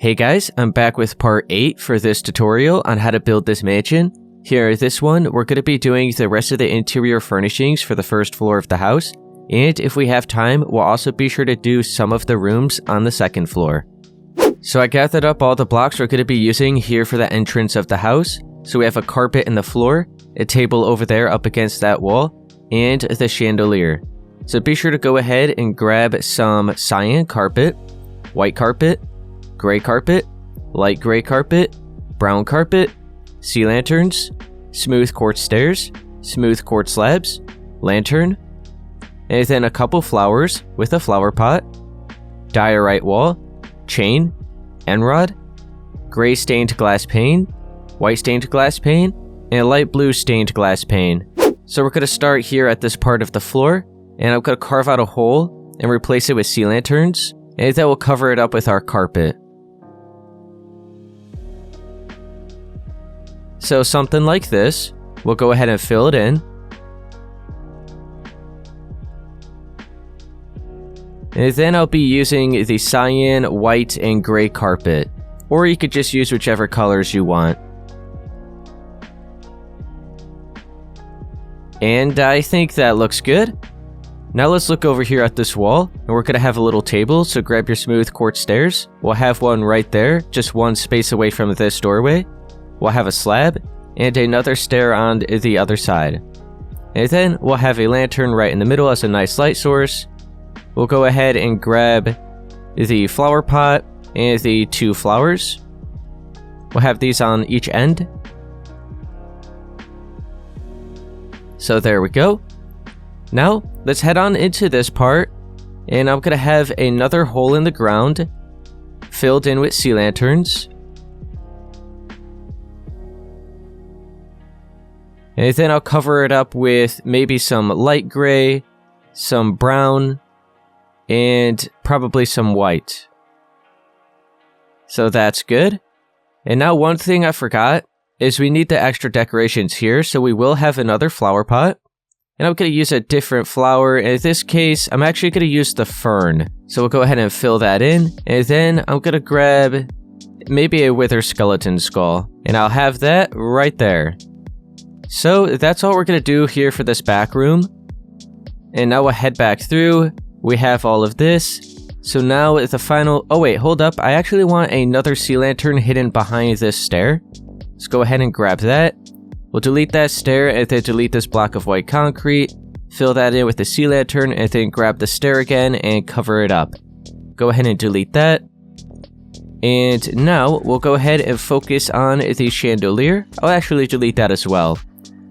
Hey guys, I'm back with part 8 for this tutorial on how to build this mansion. Here, this one, we're going to be doing the rest of the interior furnishings for the first floor of the house. And if we have time, we'll also be sure to do some of the rooms on the second floor. So I gathered up all the blocks we're going to be using here for the entrance of the house. So we have a carpet in the floor, a table over there up against that wall, and the chandelier. So be sure to go ahead and grab some cyan carpet, white carpet, gray carpet, light gray carpet, brown carpet, sea lanterns, smooth quartz stairs, smooth quartz slabs, lantern, and then a couple flowers with a flower pot, diorite wall, chain, end rod, gray stained glass pane, white stained glass pane, and light blue stained glass pane. So we're going to start here at this part of the floor, and I'm going to carve out a hole and replace it with sea lanterns, and that will cover it up with our carpet. So something like this, we'll go ahead and fill it in. And then I'll be using the cyan, white, and gray carpet. Or you could just use whichever colors you want. And I think that looks good. Now let's look over here at this wall, and we're going to have a little table, so grab your smooth quartz stairs. We'll have one right there, just one space away from this doorway. We'll have a slab, and another stair on the other side. And then we'll have a lantern right in the middle as a nice light source. We'll go ahead and grab the flower pot and the 2 flowers. We'll have these on each end. So there we go. Now, let's head on into this part, and I'm going to have another hole in the ground filled in with sea lanterns. And then I'll cover it up with maybe some light gray, some brown, and probably some white. So that's good. And now one thing I forgot is we need the extra decorations here, so we will have another flower pot. And I'm going to use a different flower. In this case, I'm actually going to use the fern. So we'll go ahead and fill that in. And then I'm going to grab maybe a wither skeleton skull. And I'll have that right there. So that's all we're going to do here for this back room. And now we'll head back through. We have all of this. So now the final... Oh wait, hold up. I actually want another sea lantern hidden behind this stair. Let's go ahead and grab that. We'll delete that stair and then delete this block of white concrete. Fill that in with the sea lantern and then grab the stair again and cover it up. Go ahead and delete that. And now we'll go ahead and focus on the chandelier. I'll actually delete that as well.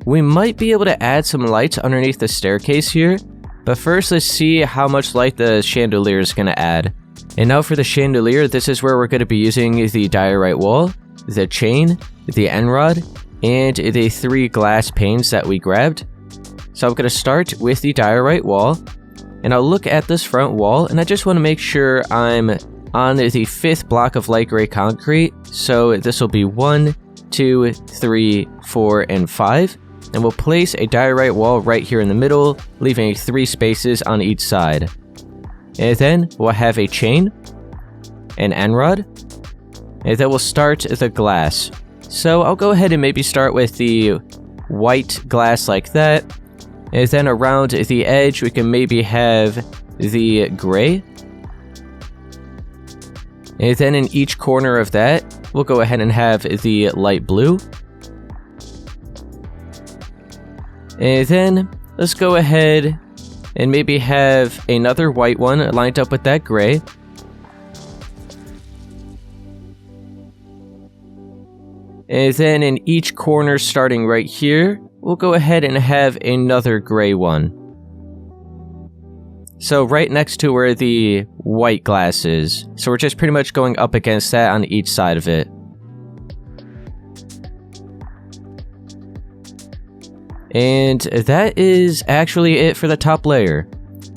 We might be able to add some lights underneath the staircase here, but first let's see how much light the chandelier is going to add. And now for the chandelier, this is where we're going to be using the diorite wall, the chain, the end rod, and the 3 glass panes that we grabbed. So I'm going to start with the diorite wall, and I'll look at this front wall, and I just want to make sure I'm on the 5th block of light gray concrete. So this will be 1, 2, 3, 4, and 5. And we'll place a diorite wall right here in the middle, leaving 3 spaces on each side. And then we'll have a chain, an end rod, and then we'll start the glass. So I'll go ahead and maybe start with the white glass like that. And then around the edge, we can maybe have the gray. And then in each corner of that, we'll go ahead and have the light blue. And then let's go ahead and maybe have another white one lined up with that gray. And then in each corner starting right here, we'll go ahead and have another gray one. So right next to where the white glass is. So we're just pretty much going up against that on each side of it. And that is actually it for the top layer.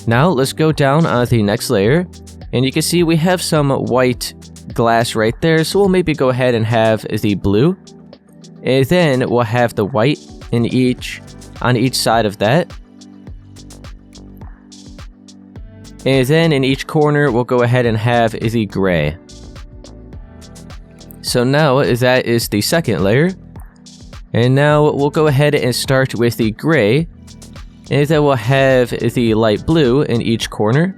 Now let's go down on the next layer. And you can see we have some white glass right there. So we'll maybe go ahead and have the blue. And then we'll have the white on each side of that. And then in each corner, we'll go ahead and have the gray. So now that is the second layer. And now we'll go ahead and start with the gray. And then we'll have the light blue in each corner.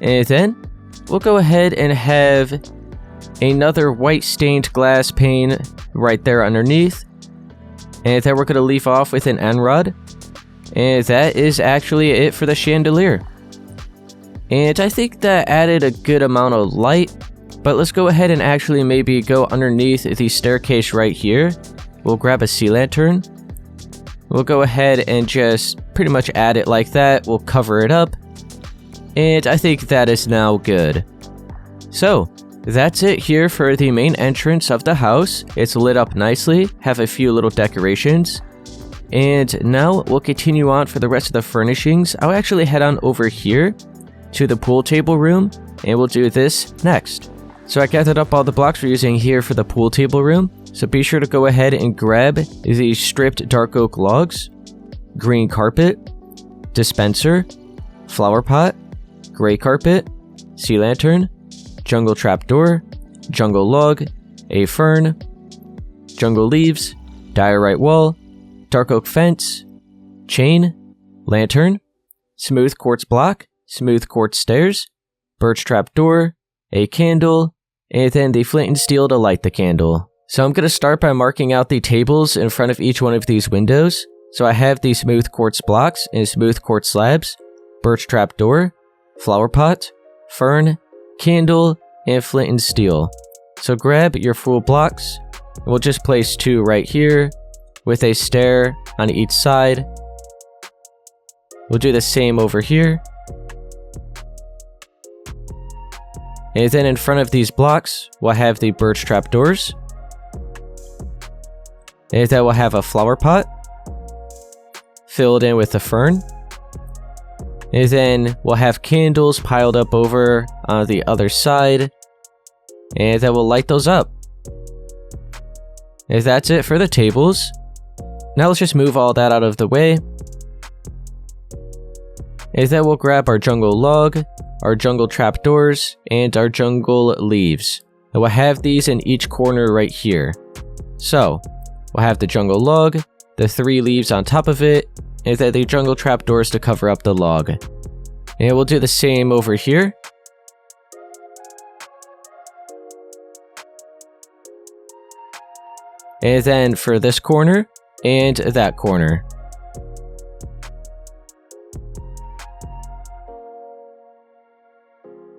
And then we'll go ahead and have another white stained glass pane right there underneath. And then we're going to leave off with an end rod. And that is actually it for the chandelier. And I think that added a good amount of light. But let's go ahead and actually maybe go underneath the staircase right here. We'll grab a sea lantern. We'll go ahead and just pretty much add it like that. We'll cover it up. And I think that is now good. So, that's it here for the main entrance of the house. It's lit up nicely, have a few little decorations. And now we'll continue on for the rest of the furnishings. I'll actually head on over here to the pool table room, and we'll do this next. So I gathered up all the blocks we're using here for the pool table room. So be sure to go ahead and grab the stripped dark oak logs, green carpet, dispenser, flower pot, gray carpet, sea lantern, jungle trapdoor, jungle log, a fern, jungle leaves, diorite wall, dark oak fence, chain, lantern, smooth quartz block, smooth quartz stairs, birch trapdoor, a candle, and then the flint and steel to light the candle. So I'm going to start by marking out the tables in front of each one of these windows. So I have the smooth quartz blocks and smooth quartz slabs, birch trapdoor, flower pot, fern, candle, and flint and steel. So grab your full blocks. We'll just place 2 right here with a stair on each side. We'll do the same over here. And then in front of these blocks, we'll have the birch trapdoors. And then we'll have a flower pot filled in with the fern. And then we'll have candles piled up over on the other side. And then we'll light those up. And that's it for the tables. Now let's just move all that out of the way. And then we'll grab our jungle log, our jungle trapdoors, and our jungle leaves. And we'll have these in each corner right here. So, we'll have the jungle log, the 3 leaves on top of it, and then the jungle trapdoors to cover up the log. And we'll do the same over here. And then for this corner, and that corner.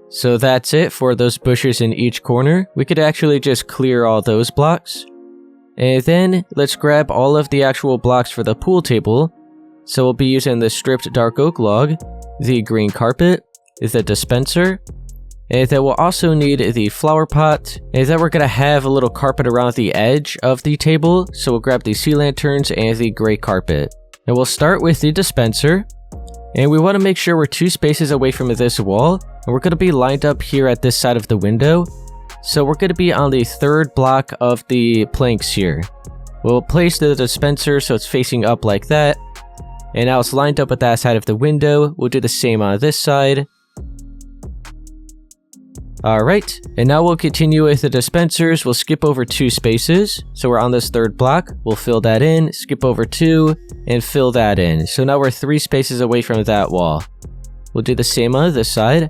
So that's it for those bushes in each corner. We could actually just clear all those blocks. And then let's grab all of the actual blocks for the pool table. So we'll be using the stripped dark oak log, the green carpet, the dispenser, and then we'll also need the flower pot. And then we're going to have a little carpet around the edge of the table. So we'll grab the sea lanterns and the gray carpet. And we'll start with the dispenser. And we want to make sure we're 2 spaces away from this wall. And we're going to be lined up here at this side of the window. So we're going to be on the 3rd block of the planks here. We'll place the dispenser so it's facing up like that. And now it's lined up with that side of the window. We'll do the same on this side. Alright, and now we'll continue with the dispensers. We'll skip over 2 spaces. So we're on this 3rd block. We'll fill that in, skip over 2, and fill that in. So now we're 3 spaces away from that wall. We'll do the same on this side.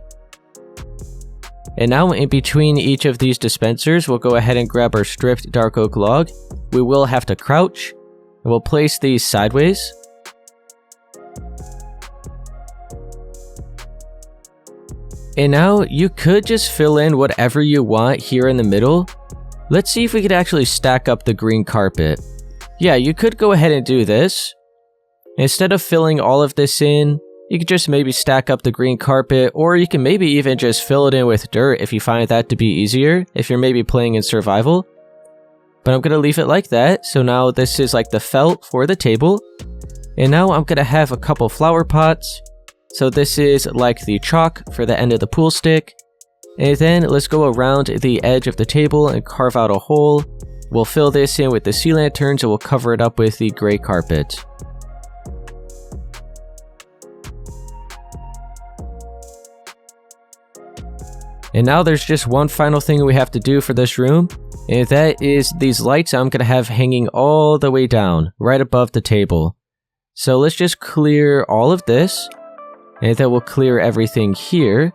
And now in between each of these dispensers, we'll go ahead and grab our stripped dark oak log. We will have to crouch, and we'll place these sideways. And now you could just fill in whatever you want here in the middle. Let's see if we could actually stack up the green carpet. Yeah, you could go ahead and do this. Instead of filling all of this in, you could just maybe stack up the green carpet, or you can maybe even just fill it in with dirt if you find that to be easier, if you're maybe playing in survival. But I'm going to leave it like that. So now this is like the felt for the table. And now I'm going to have a couple flower pots. So this is like the chalk for the end of the pool stick. And then let's go around the edge of the table and carve out a hole. We'll fill this in with the sea lanterns and we'll cover it up with the gray carpet. And now there's just one final thing we have to do for this room, and that is these lights I'm going to have hanging all the way down, right above the table. So let's just clear all of this, and then we'll clear everything here.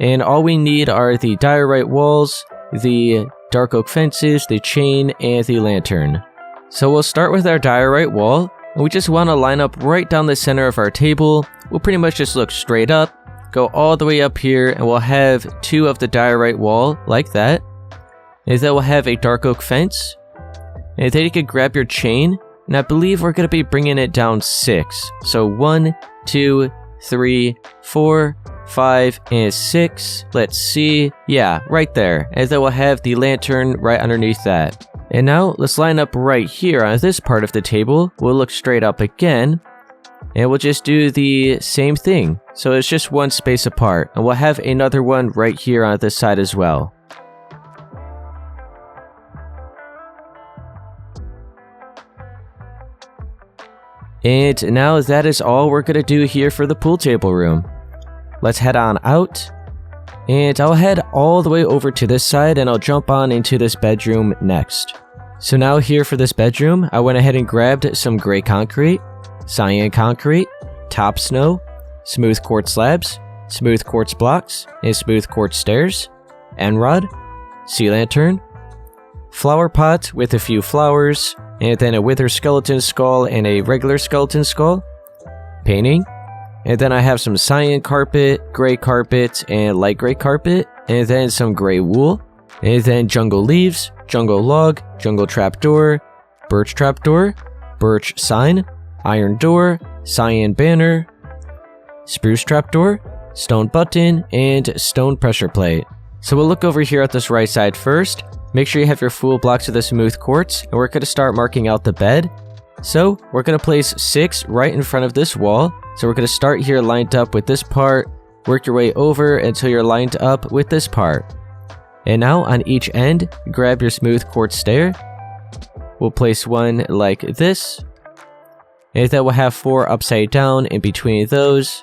And all we need are the diorite walls, the dark oak fences, the chain, and the lantern. So we'll start with our diorite wall, and we just want to line up right down the center of our table. We'll pretty much just look straight up, go all the way up here, and we'll have 2 of the diorite wall, like that. And then we'll have a dark oak fence. And then you can grab your chain, and I believe we're going to be bringing it down 6. So 1, 2, 3, 4, 5, and 6. Let's see. Yeah, right there. And then we'll have the lantern right underneath that. And now let's line up right here on this part of the table. We'll look straight up again. And we'll just do the same thing. So it's just one space apart. And we'll have another one right here on this side as well. And now that is all we're going to do here for the pool table room. Let's head on out. And I'll head all the way over to this side and I'll jump on into this bedroom next. So now here for this bedroom, I went ahead and grabbed some gray concrete, cyan concrete, top snow, smooth quartz slabs, smooth quartz blocks, and smooth quartz stairs, end rod, sea lantern, flower pot with a few flowers, and then a wither skeleton skull and a regular skeleton skull, painting, and then I have some cyan carpet, gray carpet, and light gray carpet, and then some gray wool, and then jungle leaves, jungle log, jungle trapdoor, birch trapdoor, birch sign, iron door, cyan banner, spruce trapdoor, stone button, and stone pressure plate. So we'll look over here at this right side first. Make sure you have your full blocks of the smooth quartz, and we're going to start marking out the bed. So we're going to place 6 right in front of this wall. So we're going to start here lined up with this part, work your way over until you're lined up with this part. And now on each end, grab your smooth quartz stair. We'll place one like this. And then we'll have 4 upside down in between those.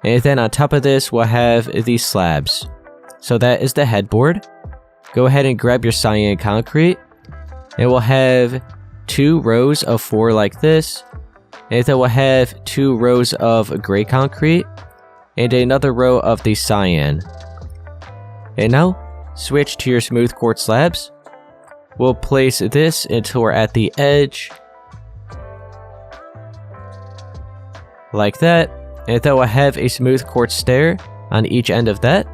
And then on top of this, we'll have these slabs. So that is the headboard. Go ahead and grab your cyan concrete. And we'll have 2 rows of 4 like this. And then we'll have 2 rows of gray concrete. And another row of the cyan. And now, switch to your smooth quartz slabs. We'll place this until we're at the edge. Like that. And then we'll have a smooth quartz stair on each end of that.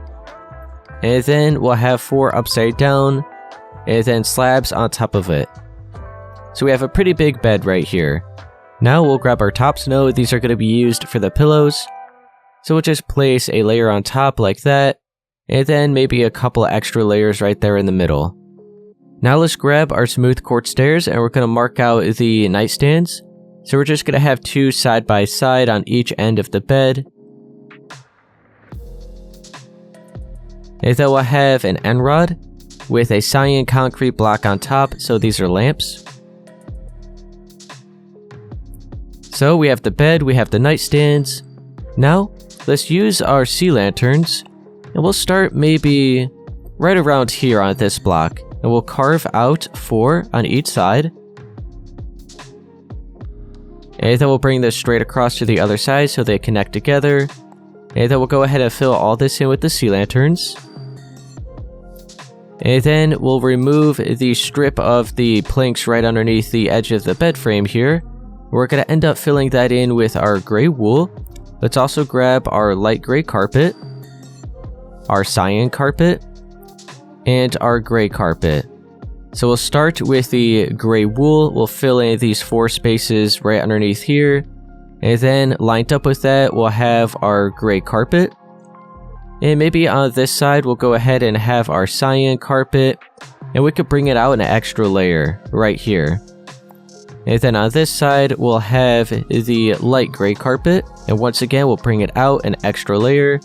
And then we'll have 4 upside down, and then slabs on top of it. So we have a pretty big bed right here. Now we'll grab our top snow. These are going to be used for the pillows. So we'll just place a layer on top like that, and then maybe a couple extra layers right there in the middle. Now let's grab our smooth quartz stairs, and we're going to mark out the nightstands. So we're just going to have 2 side by side on each end of the bed. And then we'll have an end rod with a cyan concrete block on top, so these are lamps. So we have the bed, we have the nightstands. Now, let's use our sea lanterns, and we'll start maybe right around here on this block, and we'll carve out 4 on each side. And then we'll bring this straight across to the other side so they connect together. And then we'll go ahead and fill all this in with the sea lanterns. And then we'll remove the strip of the planks right underneath the edge of the bed frame here. We're going to end up filling that in with our gray wool. Let's also grab our light gray carpet, our cyan carpet, and our gray carpet. So we'll start with the gray wool. We'll fill in these 4 spaces right underneath here. And then lined up with that, we'll have our gray carpet. And maybe on this side, we'll go ahead and have our cyan carpet. And we could bring it out an extra layer right here. And then on this side, we'll have the light gray carpet. And once again, we'll bring it out an extra layer.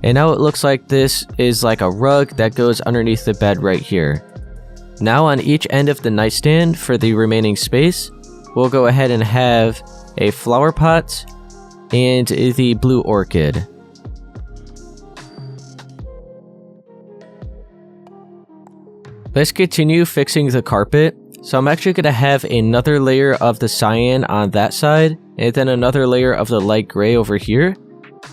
And now it looks like this is like a rug that goes underneath the bed right here. Now on each end of the nightstand for the remaining space, we'll go ahead and have a flower pot and the blue orchid. Let's continue fixing the carpet. So I'm actually going to have another layer of the cyan on that side, and then another layer of the light gray over here.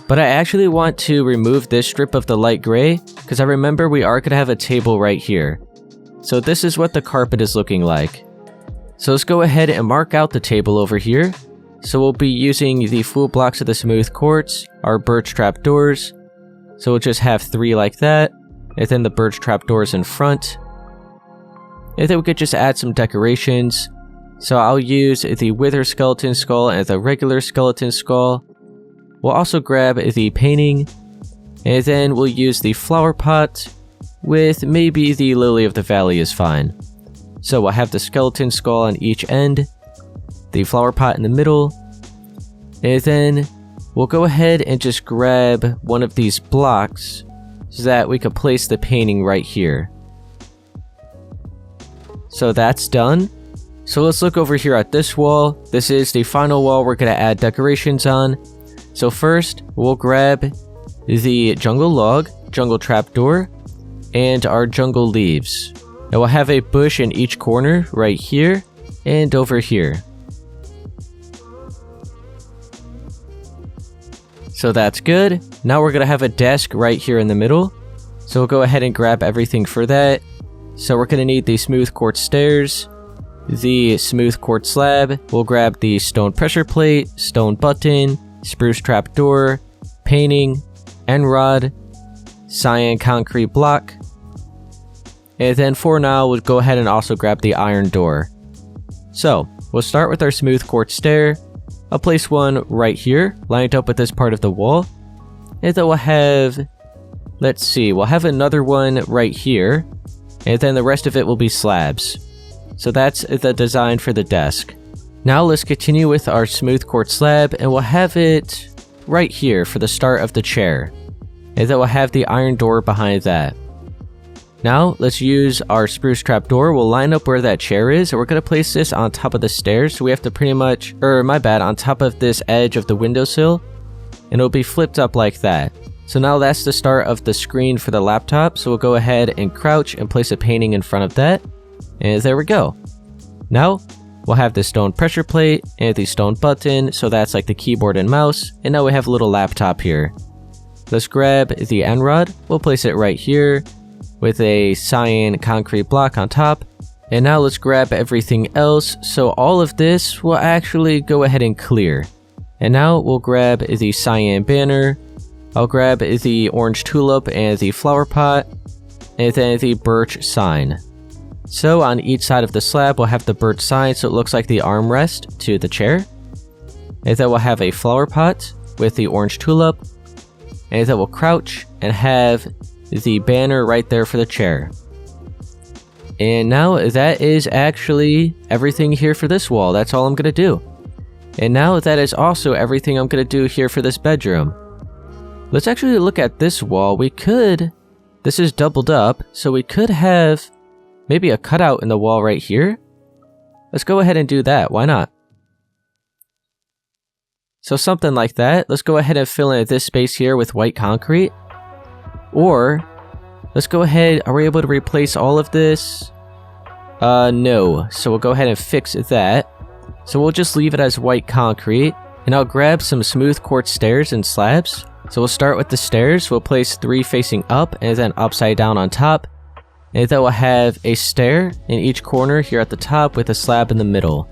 But I actually want to remove this strip of the light gray, because I remember we are going to have a table right here. So this is what the carpet is looking like. So let's go ahead and mark out the table over here. So we'll be using the full blocks of the smooth quartz, our birch trap doors. So we'll just have 3 like that, and then the birch trap doors in front. And then we could just add some decorations. So I'll use the wither skeleton skull and the regular skeleton skull. We'll also grab the painting, and then we'll use the flower pot with maybe the lily of the valley is fine. So we'll have the skeleton skull on each end, the flower pot in the middle, and then we'll go ahead and just grab one of these blocks so that we could place the painting right here. So that's done. So let's look over here at this wall. This is the final wall we're going to add decorations on. So first, we'll grab the jungle log, jungle trapdoor, and our jungle leaves. Now we'll have a bush in each corner right here and over here. So that's good. Now we're going to have a desk right here in the middle. So we'll go ahead and grab everything for that. So we're going to need the smooth quartz stairs, the smooth quartz slab. We'll grab the stone pressure plate, stone button, spruce trap door, painting, end rod, cyan concrete block. And then for now, we'll go ahead and also grab the iron door. So we'll start with our smooth quartz stair. I'll place one right here, lined up with this part of the wall. And then we'll have, we'll have another one right here. And then the rest of it will be slabs. So that's the design for the desk. Now let's continue with our smooth quartz slab, and we'll have it right here for the start of the chair. And then we'll have the iron door behind that. Now let's use our spruce trap door. We'll line up where that chair is, and we're going to place this on top of the stairs. So we have to pretty much, on top of this edge of the windowsill, and it'll be flipped up like that. So now that's the start of the screen for the laptop. So we'll go ahead and crouch and place a painting in front of that. And there we go. Now we'll have the stone pressure plate and the stone button. So that's like the keyboard and mouse. And now we have a little laptop here. Let's grab the end rod. We'll place it right here with a cyan concrete block on top. And now let's grab everything else. So all of this will actually go ahead and clear. And now we'll grab the cyan banner. I'll grab the orange tulip and the flower pot, and then the birch sign. So on each side of the slab, we'll have the birch sign so it looks like the armrest to the chair. And then we'll have a flower pot with the orange tulip, and then we'll crouch and have the banner right there for the chair. And now that is actually everything here for this wall. That's all I'm going to do. And now that is also everything I'm going to do here for this bedroom. Let's actually look at this wall. This is doubled up, so we could have maybe a cutout in the wall right here. Let's go ahead and do that. Why not? So something like that. Let's go ahead and fill in this space here with white concrete. Or, let's go ahead. Are we able to replace all of this? No. So we'll go ahead and fix that. So we'll just leave it as white concrete. And I'll grab some smooth quartz stairs and slabs. So we'll start with the stairs. We'll place 3 facing up and then upside down on top. And then we'll have a stair in each corner here at the top with a slab in the middle.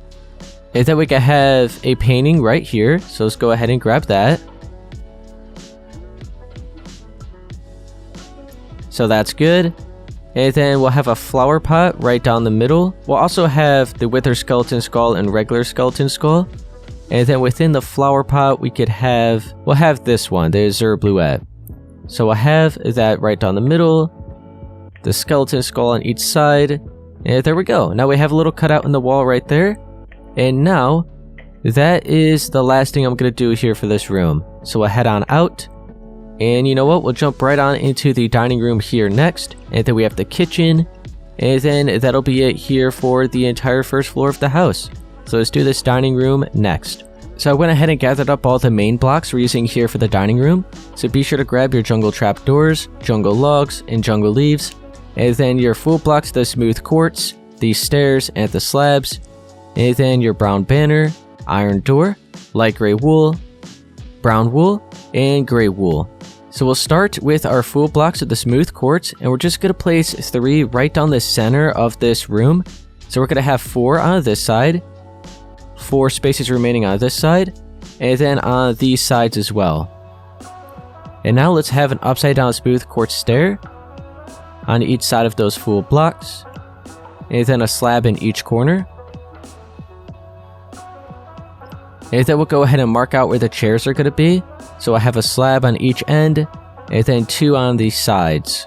And then we can have a painting right here. So let's go ahead and grab that. So that's good. And then we'll have a flower pot right down the middle. We'll also have the wither skeleton skull and regular skeleton skull. And then within the flower pot, we'll have this one, the Azure Bluette. So we'll have that right down the middle, the skeleton skull on each side, and there we go. Now we have a little cutout in the wall right there. And now, that is the last thing I'm going to do here for this room. So we'll head on out, and you know what, we'll jump right on into the dining room here next, and then we have the kitchen, and then that'll be it here for the entire first floor of the house. So let's do this dining room next. So I went ahead and gathered up all the main blocks we're using here for the dining room. So be sure to grab your jungle trapdoors, jungle logs, and jungle leaves. And then your full blocks of the smooth quartz, the stairs and the slabs, and then your brown banner, iron door, light gray wool, brown wool, and gray wool. So we'll start with our full blocks of the smooth quartz, and we're just going to place 3 right down the center of this room. So we're going to have 4 on this side, 4 spaces remaining on this side, and then on these sides as well. And now let's have an upside down smooth quartz stair on each side of those full blocks, and then a slab in each corner. And then we'll go ahead and mark out where the chairs are going to be. So I have a slab on each end, and then 2 on the sides.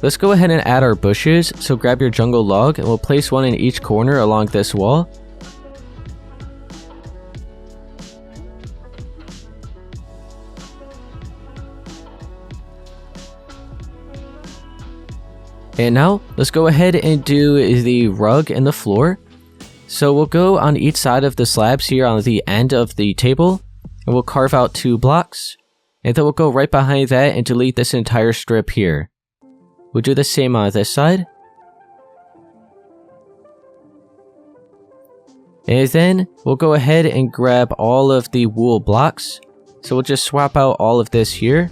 Let's go ahead and add our bushes. So grab your jungle log, and we'll place 1 in each corner along this wall. And now, let's go ahead and do the rug and the floor. So we'll go on each side of the slabs here on the end of the table, and we'll carve out 2 blocks. And then we'll go right behind that and delete this entire strip here. We'll do the same on this side. And then we'll go ahead and grab all of the wool blocks. So we'll just swap out all of this here.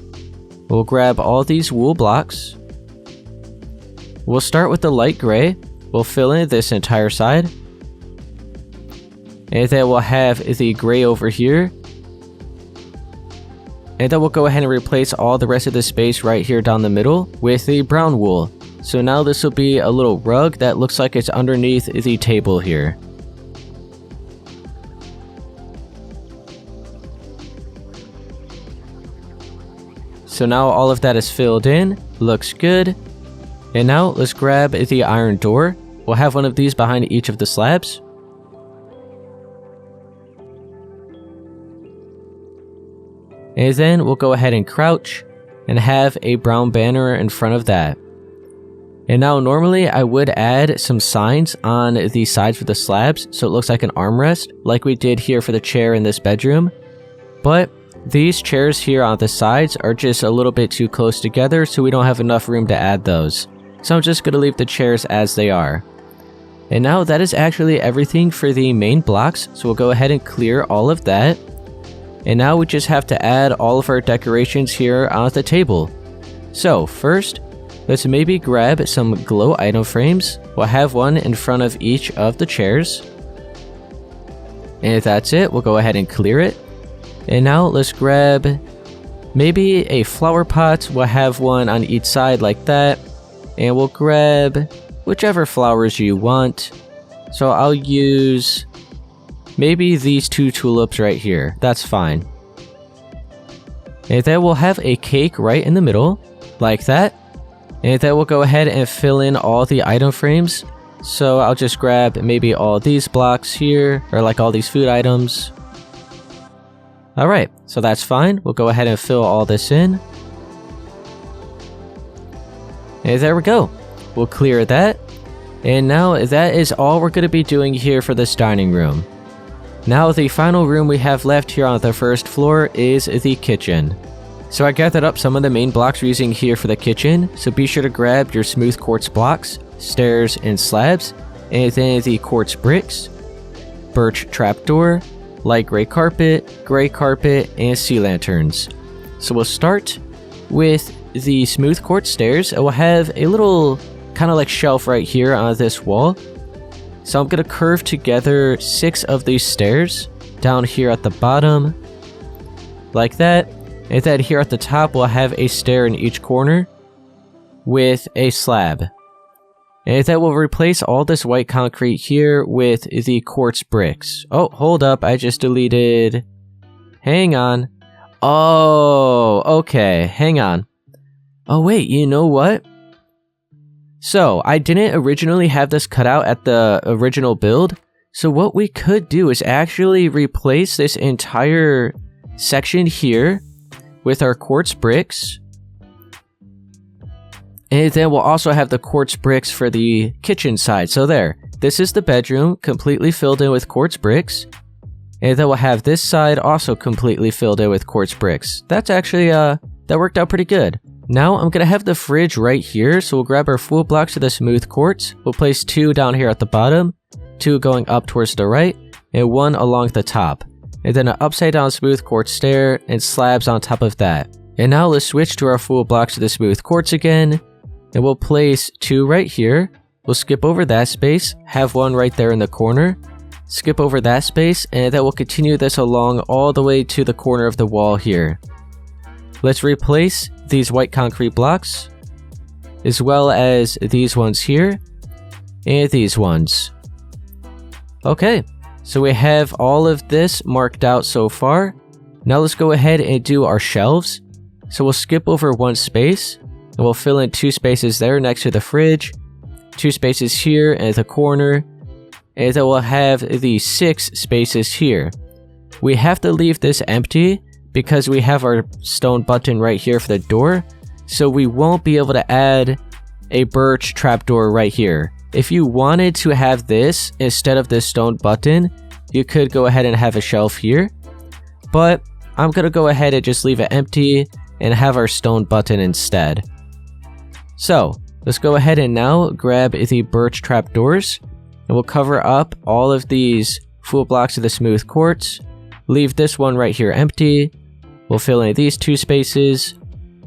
We'll grab all these wool blocks. We'll start with the light gray. We'll fill in this entire side. And then we'll have the gray over here. And then we'll go ahead and replace all the rest of the space right here down the middle with the brown wool. So now this will be a little rug that looks like it's underneath the table here. So now all of that is filled in. Looks good. And now let's grab the iron door. We'll have one of these behind each of the slabs. And then we'll go ahead and crouch and have a brown banner in front of that. And now normally I would add some signs on the sides for the slabs so it looks like an armrest like we did here for the chair in this bedroom. But these chairs here on the sides are just a little bit too close together, so we don't have enough room to add those. So I'm just going to leave the chairs as they are. And now that is actually everything for the main blocks, so we'll go ahead and clear all of that. And now we just have to add all of our decorations here on the table. So first, let's maybe grab some glow item frames. We'll have one in front of each of the chairs. And if that's it, we'll go ahead and clear it. And now let's grab maybe a flower pot. We'll have one on each side like that. And we'll grab whichever flowers you want. So I'll use maybe these 2 tulips right here. That's fine. And then we'll have a cake right in the middle, like that. And then we'll go ahead and fill in all the item frames. So I'll just grab maybe all these blocks here, or like all these food items. Alright, so that's fine. We'll go ahead and fill all this in. And there we go. We'll clear that. And now that is all we're going to be doing here for this dining room. Now the final room we have left here on the first floor is the kitchen. So I gathered up some of the main blocks we're using here for the kitchen, so be sure to grab your smooth quartz blocks, stairs and slabs, and then the quartz bricks, birch trapdoor, light gray carpet, and sea lanterns. So we'll start with the smooth quartz stairs, and we'll have a little kind of like shelf right here on this wall. So I'm going to curve together 6 of these stairs down here at the bottom, like that. And then here at the top, we'll have a stair in each corner with a slab. And then we'll replace all this white concrete here with the quartz bricks. Oh, hold up, I just deleted... Hang on. Oh, okay, hang on. Oh wait, you know what? So, I didn't originally have this cut out at the original build, so what we could do is actually replace this entire section here with our quartz bricks. And then we'll also have the quartz bricks for the kitchen side. So there, this is the bedroom, completely filled in with quartz bricks. And then we'll have this side also completely filled in with quartz bricks. That's actually, that worked out pretty good. Now I'm gonna have the fridge right here, so we'll grab our full blocks of the smooth quartz. We'll place 2 down here at the bottom, 2 going up towards the right, and 1 along the top. And then an upside down smooth quartz stair and slabs on top of that. And now let's switch to our full blocks of the smooth quartz again, and we'll place 2 right here. We'll skip over that space, have 1 right there in the corner, skip over that space, and then we'll continue this along all the way to the corner of the wall here. Let's replace these white concrete blocks, as well as these ones here, and these ones. Okay, so we have all of this marked out so far. Now let's go ahead and do our shelves. So we'll skip over 1 space, and we'll fill in 2 spaces there next to the fridge, 2 spaces here at the corner, and then we'll have the 6 spaces here. We have to leave this empty because we have our stone button right here for the door, so we won't be able to add a birch trapdoor right here. If you wanted to have this instead of this stone button, you could go ahead and have a shelf here, but I'm gonna go ahead and just leave it empty and have our stone button instead. So let's go ahead and now grab the birch trapdoors, and we'll cover up all of these full blocks of the smooth quartz. Leave this one right here empty. We'll fill in these 2 spaces,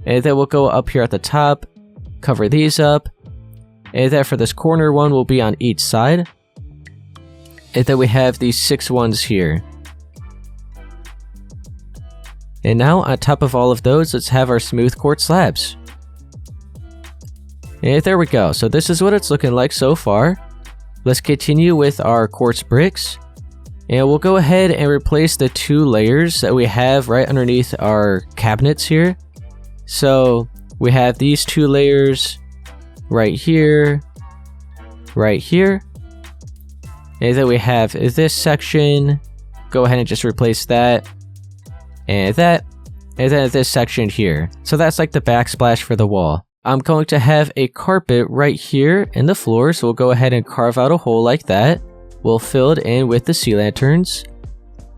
and then we'll go up here at the top, cover these up, and then for this corner one will be on each side. And then we have these 6 ones here. And now on top of all of those, let's have our smooth quartz slabs. And there we go. So this is what it's looking like so far. Let's continue with our quartz bricks. And we'll go ahead and replace the 2 layers that we have right underneath our cabinets here. So we have these 2 layers right here, right here. And then we have this section. Go ahead and just replace that. And then this section here. So that's like the backsplash for the wall. I'm going to have a carpet right here in the floor, so we'll go ahead and carve out a hole like that. We'll fill it in with the sea lanterns.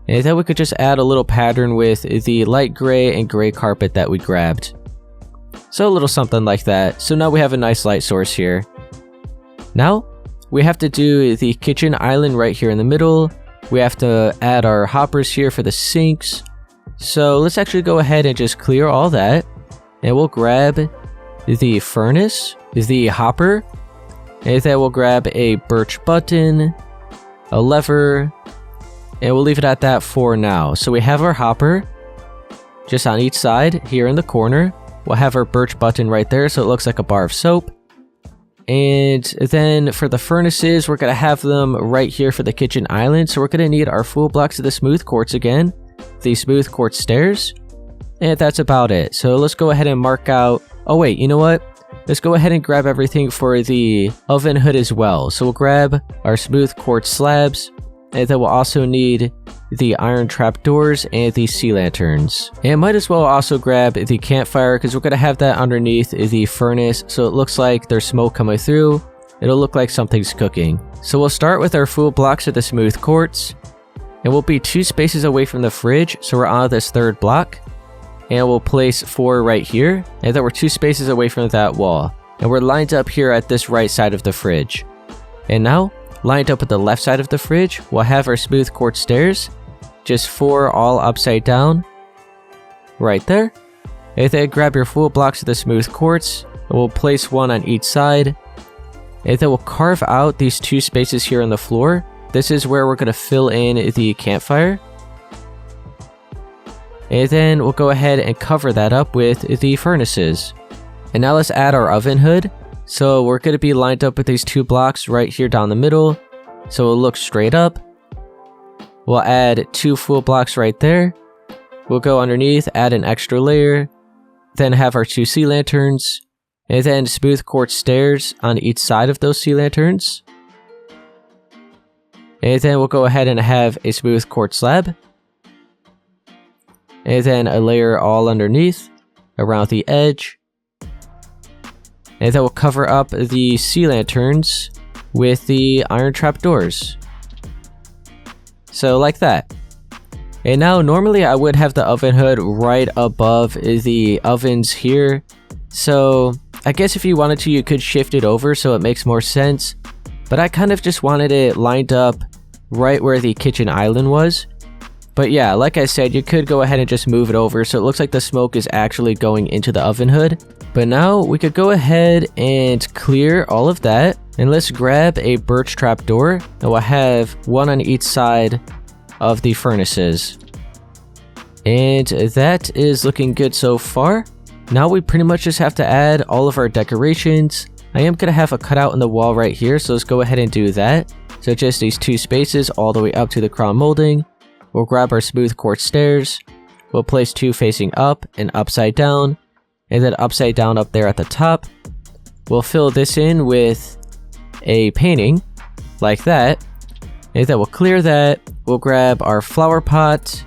And then we could just add a little pattern with the light gray and gray carpet that we grabbed. So a little something like that. So now we have a nice light source here. Now, we have to do the kitchen island right here in the middle. We have to add our hoppers here for the sinks. So let's actually go ahead and just clear all that. And we'll grab the furnace, the hopper, and then we'll grab a birch button, a lever, and we'll leave it at that for now. So we have our hopper just on each side here in the corner. We'll have our birch button right there so it looks like a bar of soap. And then for the furnaces, we're going to have them right here for the kitchen island. So we're going to need our full blocks of the smooth quartz again, the smooth quartz stairs, and that's about it. So let's go ahead and mark out. Oh wait, you know what? Let's go ahead and grab everything for the oven hood as well. So we'll grab our smooth quartz slabs, and then we'll also need the iron trapdoors and the sea lanterns. And might as well also grab the campfire because we're going to have that underneath the furnace, so it looks like there's smoke coming through. It'll look like something's cooking. So we'll start with our full blocks of the smooth quartz, and we'll be 2 spaces away from the fridge, so we're on this 3rd block. And we'll place 4 right here, and then we're 2 spaces away from that wall. And we're lined up here at this right side of the fridge. And now, lined up at the left side of the fridge, we'll have our smooth quartz stairs, just 4 all upside down, right there. And then grab your full blocks of the smooth quartz, and we'll place 1 on each side. And then we'll carve out these 2 spaces here on the floor. This is where we're going to fill in the campfire. And then we'll go ahead and cover that up with the furnaces. And now let's add our oven hood. So we're going to be lined up with these 2 blocks right here down the middle. So it'll look straight up. We'll add 2 full blocks right there. We'll go underneath, add an extra layer. Then have our 2 sea lanterns. And then smooth quartz stairs on each side of those sea lanterns. And then we'll go ahead and have a smooth quartz slab. And then a layer all underneath, around the edge. And then we'll cover up the sea lanterns with the iron trapdoors. So like that. And now normally I would have the oven hood right above the ovens here. So I guess if you wanted to, you could shift it over so it makes more sense. But I kind of just wanted it lined up right where the kitchen island was. But yeah, like I said, you could go ahead and just move it over so it looks like the smoke is actually going into the oven hood. But now we could go ahead and clear all of that. And let's grab a birch trap door, and we'll have one on each side of the furnaces. And that is looking good so far. Now we pretty much just have to add all of our decorations. I am going to have a cutout in the wall right here, so let's go ahead and do that. So just these 2 spaces all the way up to the crown molding. We'll grab our smooth quartz stairs. We'll place 2 facing up and upside down, and then upside down up there at the top. We'll fill this in with a painting like that, and then we'll clear that. We'll grab our flower pot,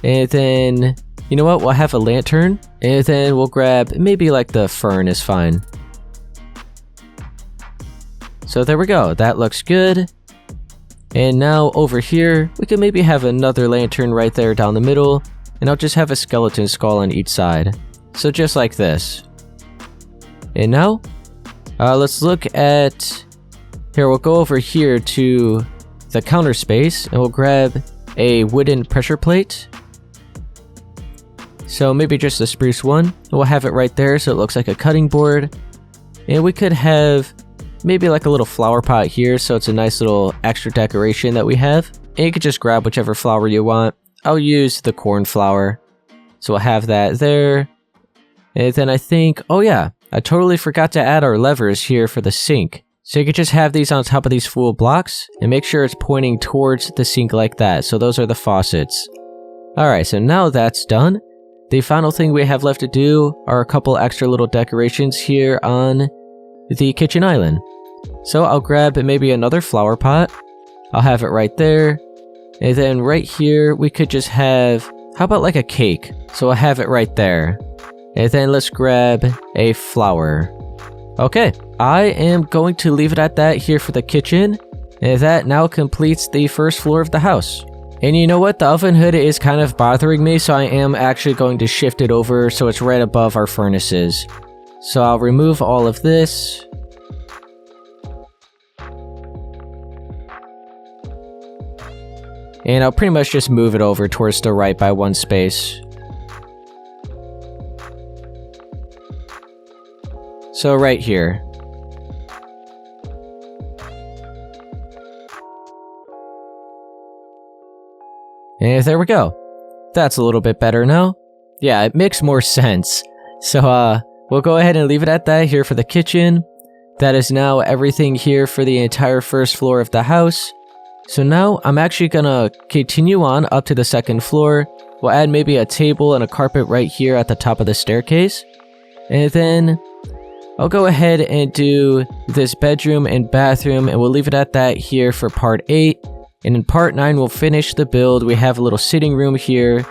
and then, you know what, we'll have a lantern, and then we'll grab maybe like the fern is fine. So there we go, that looks good. And now over here, we can maybe have another lantern right there down the middle, and I'll just have a skeleton skull on each side. So just like this. And now, let's look at, here we'll go over here to the counter space, and we'll grab a wooden pressure plate. So maybe just a spruce one, and we'll have it right there so it looks like a cutting board. And we could have maybe like a little flower pot here, so it's a nice little extra decoration that we have. And you could just grab whichever flower you want. I'll use the cornflower. So we'll have that there. And then I think, oh yeah, I totally forgot to add our levers here for the sink. So you could just have these on top of these full blocks and make sure it's pointing towards the sink like that. So those are the faucets. Alright, so now that's done. The final thing we have left to do are a couple extra little decorations here on the kitchen island. So I'll grab maybe another flower pot. I'll have it right there. And then right here, we could just have, how about like a cake? So I'll have it right there. And then let's grab a flower. Okay, I am going to leave it at that here for the kitchen. And that now completes the first floor of the house. And you know what? The oven hood is kind of bothering me, so I am actually going to shift it over so it's right above our furnaces. So I'll remove all of this. And I'll pretty much just move it over towards the right by 1 space. So right here. And there we go. That's a little bit better now. Yeah, it makes more sense. So we'll go ahead and leave it at that here for the kitchen. That is now everything here for the entire first floor of the house. So now I'm actually gonna continue on up to the second floor. We'll add maybe a table and a carpet right here at the top of the staircase. And then I'll go ahead and do this bedroom and bathroom, and we'll leave it at that here for part 8. And in part 9, we'll finish the build. We have a little sitting room here.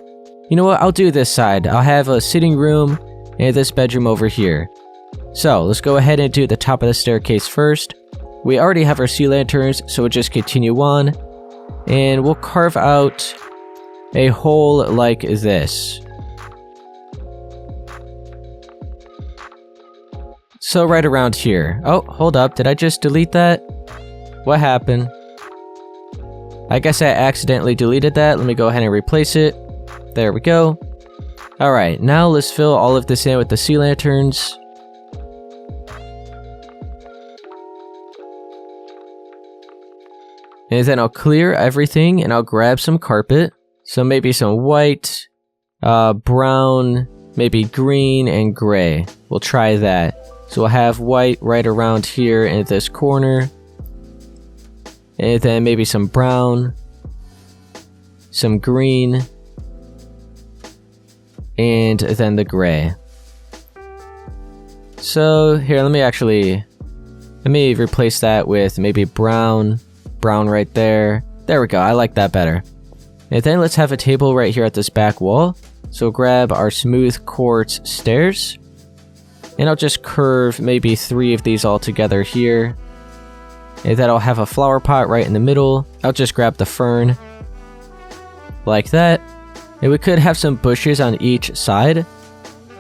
You know what? I'll do this side. I'll have a sitting room and this bedroom over here. So let's go ahead and do the top of the staircase first. We already have our sea lanterns, so we'll just continue on. And we'll carve out a hole like this. So right around here. Oh, hold up. Did I just delete that? What happened? I guess I accidentally deleted that. Let me go ahead and replace it. There we go. Alright, now let's fill all of this in with the sea lanterns. And then I'll clear everything and I'll grab some carpet. So maybe some white, brown, maybe green, and gray. We'll try that. So we'll have white right around here in this corner. And then maybe some brown, some green, and then the gray. So here, let me replace that with maybe brown right there. There we go, I like that better. And then let's have a table right here at this back wall. So grab our smooth quartz stairs. And I'll just curve maybe 3 of these all together here. And then I'll have a flower pot right in the middle. I'll just grab the fern. Like that. And we could have some bushes on each side.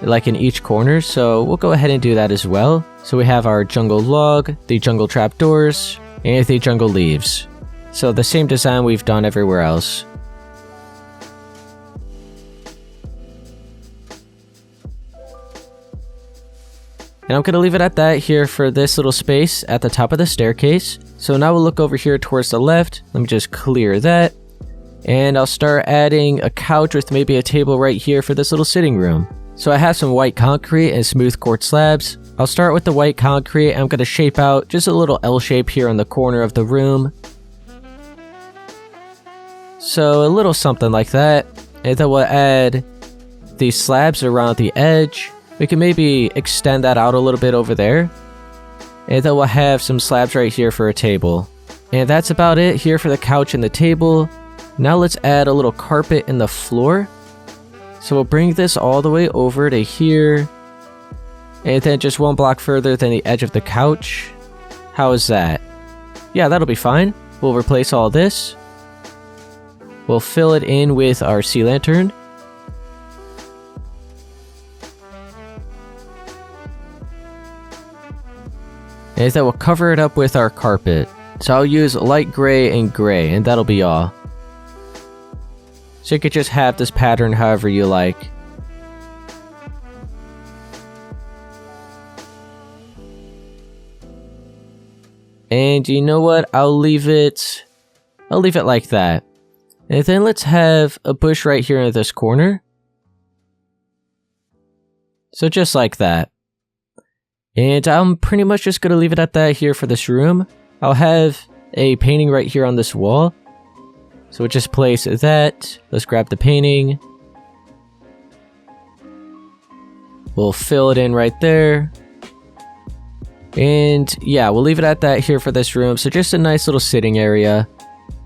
like in each corner, so we'll go ahead and do that as well. So we have our jungle log, the jungle trapdoors, and the jungle leaves. So the same design we've done everywhere else. And I'm going to leave it at that here for this little space at the top of the staircase. So now we'll look over here towards the left. Let me just clear that. And I'll start adding a couch with maybe a table right here for this little sitting room. So I have some white concrete and smooth quartz slabs. I'll start with the white concrete. I'm going to shape out just a little L shape here on the corner of the room. So a little something like that. And then we'll add these slabs around the edge. We can maybe extend that out a little bit over there. And then we'll have some slabs right here for a table. And that's about it here for the couch and the table. Now let's add a little carpet in the floor. So we'll bring this all the way over to here. And then just one block further than the edge of the couch. How is that? Yeah, that'll be fine. We'll replace all this. We'll fill it in with our sea lantern. And then we'll cover it up with our carpet. So I'll use light gray and gray, and that'll be all. So you could just have this pattern however you like. And you know what? I'll leave it like that. And then let's have a bush right here in this corner. So just like that. And I'm pretty much just going to leave it at that here for this room. I'll have a painting right here on this wall. So we'll just place that. Let's grab the painting. We'll fill it in right there. And yeah, we'll leave it at that here for this room. So just a nice little sitting area.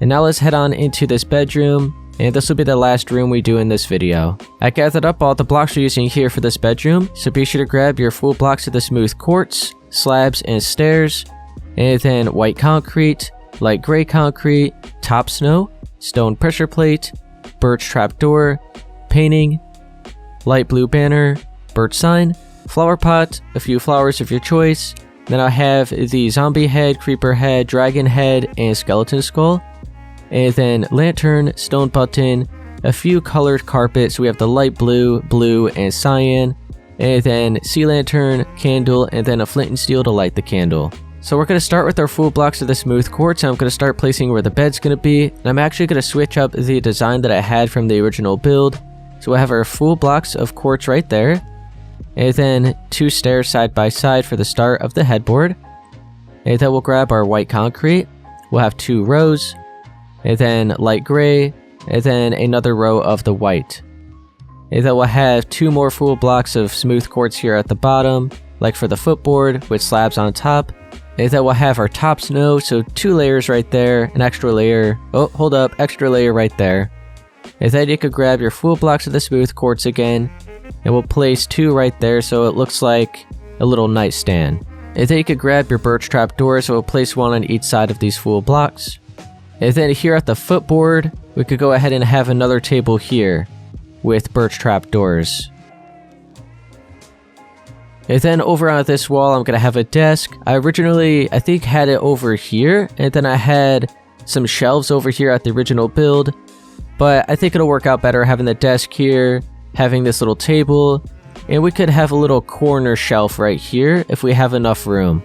And now let's head on into this bedroom. And this will be the last room we do in this video. I gathered up all the blocks we're using here for this bedroom, so be sure to grab your full blocks of the smooth quartz, slabs, and stairs, and then white concrete, light gray concrete, top snow, stone pressure plate, birch trapdoor, painting, light blue banner, birch sign, flower pot, a few flowers of your choice. Then I'll have the zombie head, creeper head, dragon head, and skeleton skull. And then lantern, stone button, a few colored carpets. We have the light blue, blue, and cyan. And then sea lantern, candle, and then a flint and steel to light the candle. So we're going to start with our full blocks of the smooth quartz. I'm going to start placing where the bed's going to be. And I'm actually going to switch up the design that I had from the original build. So we have our full blocks of quartz right there. And then 2 stairs side by side for the start of the headboard. And then we'll grab our white concrete. We'll have 2 rows. And then light gray, and then another row of the white. And then we'll have 2 more full blocks of smooth quartz here at the bottom, like for the footboard, with slabs on top. And then we'll have our top snow, so 2 layers right there, an extra layer, oh hold up, extra layer right there. And then you could grab your full blocks of the smooth quartz again, and we'll place 2 right there so it looks like a little nightstand. And then you could grab your birch trapdoor, so we'll place 1 on each side of these full blocks. And then here at the footboard, we could go ahead and have another table here with birch trapdoors. And then over on this wall, I'm going to have a desk. I originally, I think, had it over here. And then I had some shelves over here at the original build. But I think it'll work out better having the desk here, having this little table. And we could have a little corner shelf right here if we have enough room.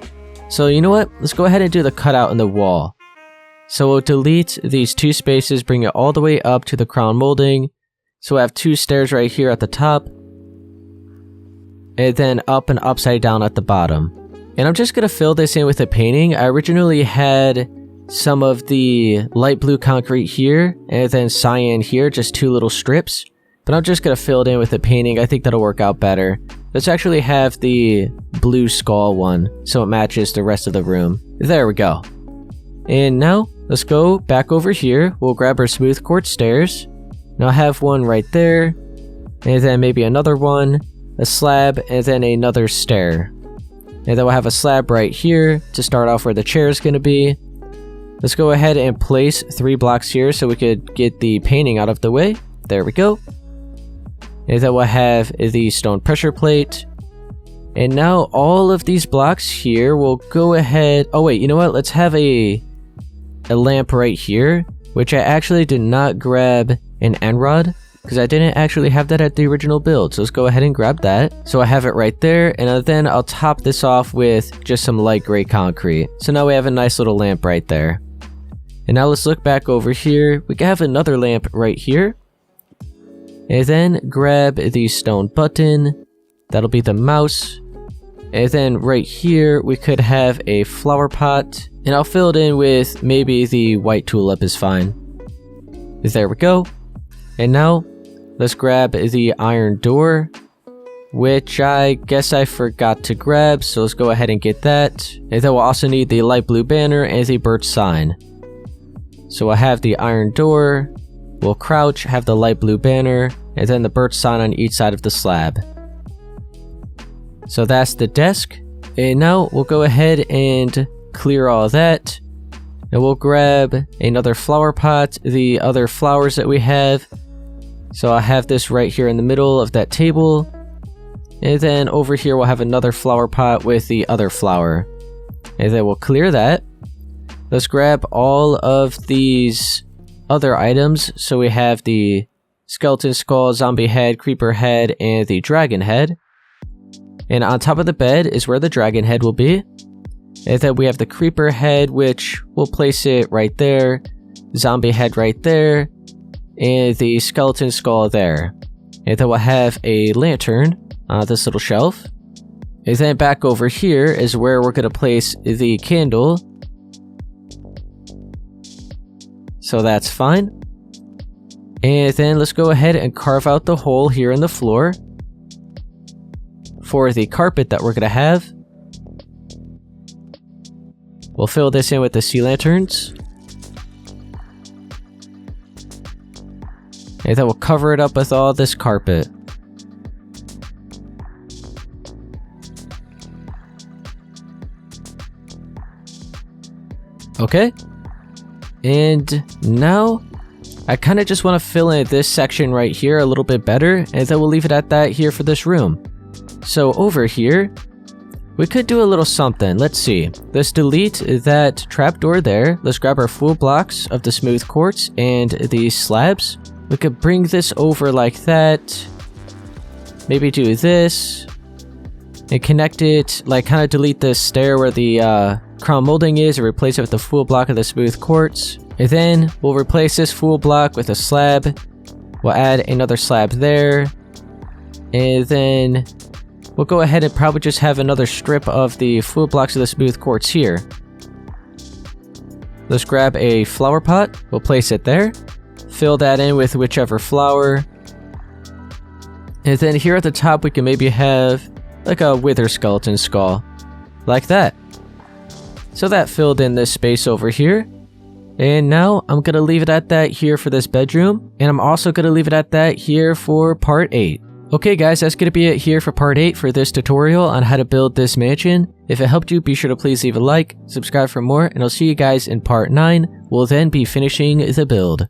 So you know what? Let's go ahead and do the cutout in the wall. So we'll delete these 2 spaces, bring it all the way up to the crown molding. So we have 2 stairs right here at the top. And then up and upside down at the bottom. And I'm just going to fill this in with a painting. I originally had some of the light blue concrete here, and then cyan here, just 2 little strips. But I'm just going to fill it in with a painting. I think that'll work out better. Let's actually have the blue skull one, so it matches the rest of the room. There we go. And now, let's go back over here. We'll grab our smooth quartz stairs. Now I have 1 right there. And then maybe another one. A slab, and then another stair. And then we'll have a slab right here to start off where the chair is going to be. Let's go ahead and place 3 blocks here so we could get the painting out of the way. There we go. And then we'll have the stone pressure plate. And now all of these blocks here will go ahead... Oh wait, you know what? Let's have a lamp right here, which I actually did not grab an end rod, because I didn't actually have that at the original build. So let's go ahead and grab that. So I have it right there, and then I'll top this off with just some light gray concrete. So now we have a nice little lamp right there. And now let's look back over here. We can have another lamp right here. And then grab the stone button. That'll be the mouse. And then right here, we could have a flower pot. And I'll fill it in with maybe the white tulip is fine. There we go. And now, let's grab the iron door, which I guess I forgot to grab. So let's go ahead and get that. And then we'll also need the light blue banner and the birch sign. So we'll have the iron door. We'll crouch, have the light blue banner, and then the birch sign on each side of the slab. So that's the desk. And now we'll go ahead and clear all that. And we'll grab another flower pot, the other flowers that we have. So I'll have this right here in the middle of that table. And then over here we'll have another flower pot with the other flower. And then we'll clear that. Let's grab all of these other items. So we have the skeleton skull, zombie head, creeper head, and the dragon head. And on top of the bed is where the dragon head will be. And then we have the creeper head, which we'll place it right there. Zombie head right there. And the skeleton skull there. And then we'll have a lantern on this little shelf. And then back over here is where we're going to place the candle. So that's fine. And then let's go ahead and carve out the hole here in the floor for the carpet that we're going to have. We'll fill this in with the sea lanterns. And then we'll cover it up with all this carpet. Okay. And now I kind of just want to fill in this section right here a little bit better, and then we'll leave it at that here for this room. So over here, we could do a little something. Let's see. Let's delete that trapdoor there. Let's grab our full blocks of the smooth quartz and these slabs. We could bring this over like that. Maybe do this. And connect it, like kind of delete this stair where the crown molding is and replace it with the full block of the smooth quartz. And then we'll replace this full block with a slab. We'll add another slab there. And then we'll go ahead and probably just have another strip of the full blocks of the smooth quartz here. Let's grab a flower pot. We'll place it there. Fill that in with whichever flower. And then here at the top we can maybe have like a wither skeleton skull. Like that. So that filled in this space over here. And now I'm going to leave it at that here for this bedroom. And I'm also going to leave it at that here for part 8. Okay guys, that's going to be it here for part 8 for this tutorial on how to build this mansion. If it helped you, be sure to please leave a like, subscribe for more, and I'll see you guys in part 9. We'll then be finishing the build.